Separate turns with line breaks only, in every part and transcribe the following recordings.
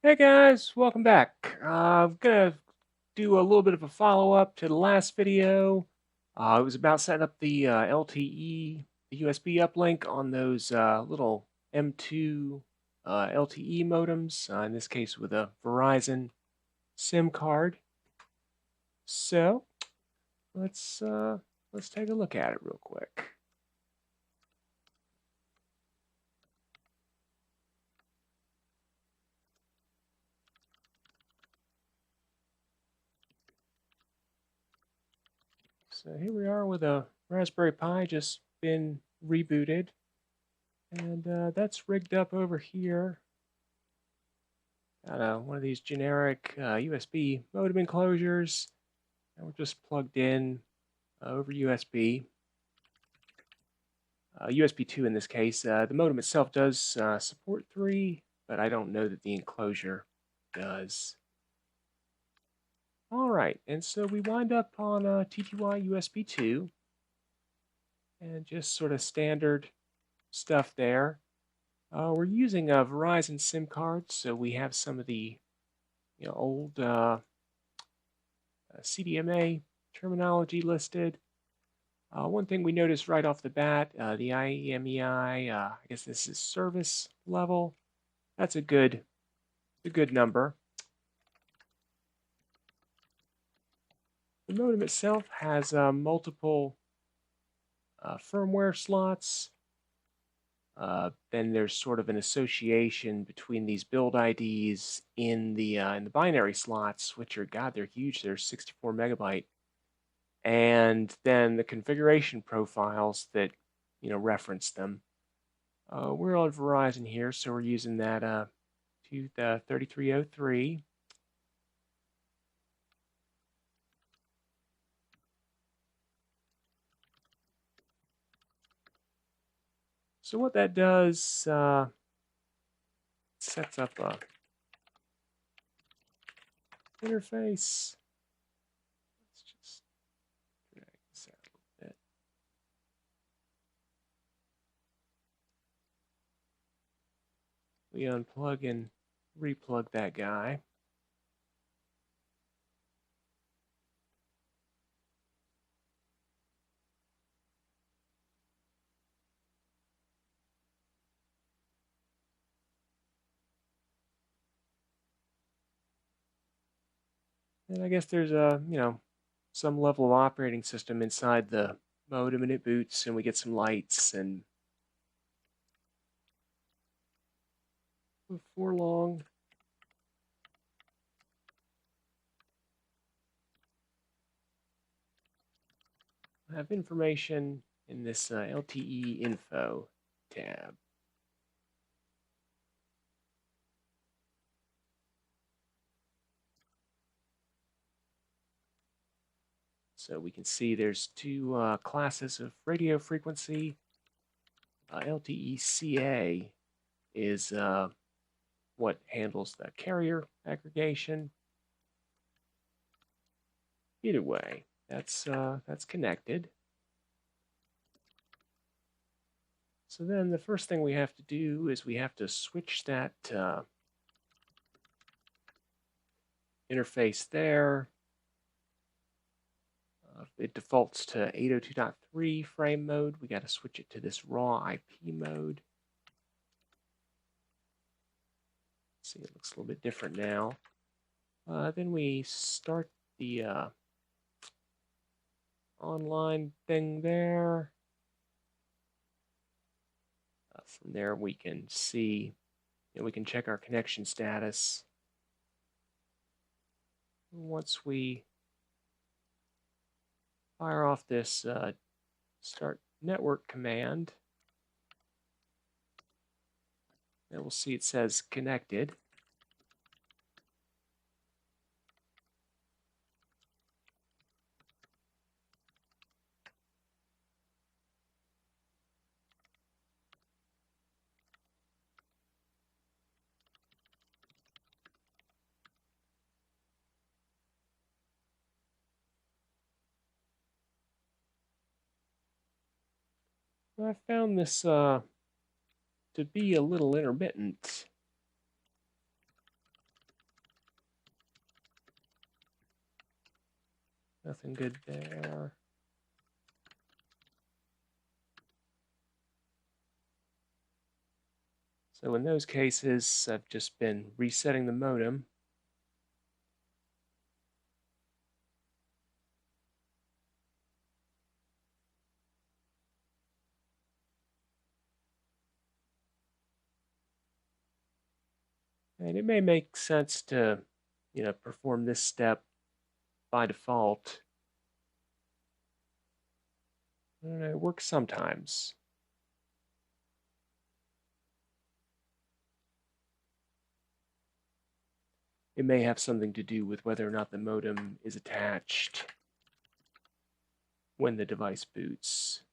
Hey guys, welcome back. I'm gonna do a little bit of a follow-up to the last video. It was about setting up the LTE, the USB uplink on those little M2 LTE modems, in this case with a Verizon SIM card. So let's take a look at it real quick. So here we are with a Raspberry Pi just been rebooted. And that's rigged up over here. Got one of these generic USB modem enclosures. And we're just plugged in over USB. USB 2 in this case. The modem itself does support 3, but I don't know that the enclosure does. All right, and so we wind up on TTY USB 2. And just sort of standard stuff there. We're using a Verizon SIM card, so we have some of the old CDMA terminology listed. One thing we noticed right off the bat, the IEMEI, I guess this is service level. That's a good number. The modem itself has multiple firmware slots. Then there's sort of an association between these build IDs in the binary slots, which are, God, they're huge. They're 64 megabyte. And then the configuration profiles that reference them. We're on Verizon here, so we're using that to the 3303. So what that does, sets up a interface. Let's just drag this out a little bit. We unplug and replug that guy. And I guess there's a, some level of operating system inside the modem, and it boots, and we get some lights. And before long, I have information in this LTE info tab. So we can see there's two classes of radio frequency. LTE CA is what handles the carrier aggregation. Either way, that's connected. So then the first thing we have to do is we have to switch that interface there. It defaults to 802.3 frame mode. We got to switch it to this raw IP mode. See, it looks a little bit different now. Then we start the online thing there. From there, we can see, we can check our connection status. Once we fire off this start network command, then we'll see it says connected. I found this to be a little intermittent. Nothing good there. So in those cases, I've just been resetting the modem. And it may make sense to, perform this step by default. It works sometimes. It may have something to do with whether or not the modem is attached when the device boots.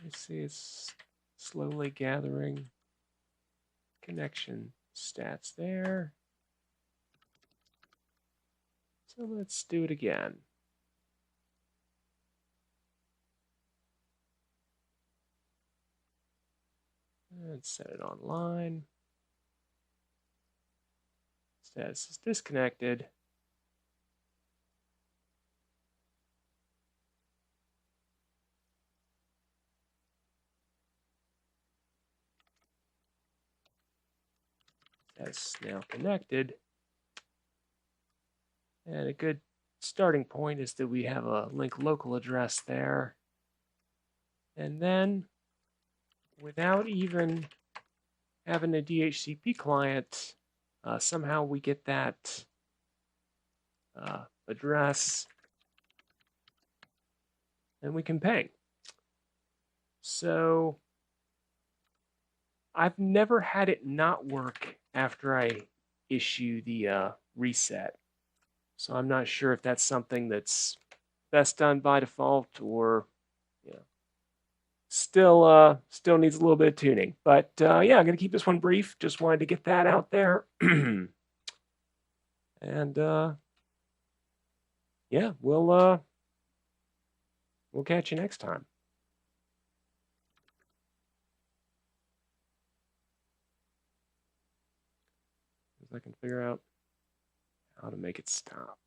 You see it's slowly gathering connection stats there. So let's do it again. And set it online. Status is disconnected. That's now connected. And a good starting point is that we have a link local address there. And then, without even having a DHCP client, somehow we get that address and we can ping. So I've never had it not work after I issue the reset. So I'm not sure if that's something that's best done by default or still needs a little bit of tuning. But yeah, I'm gonna keep this one brief. Just wanted to get that out there. And yeah, we'll catch you next time. If I can figure out how to make it stop.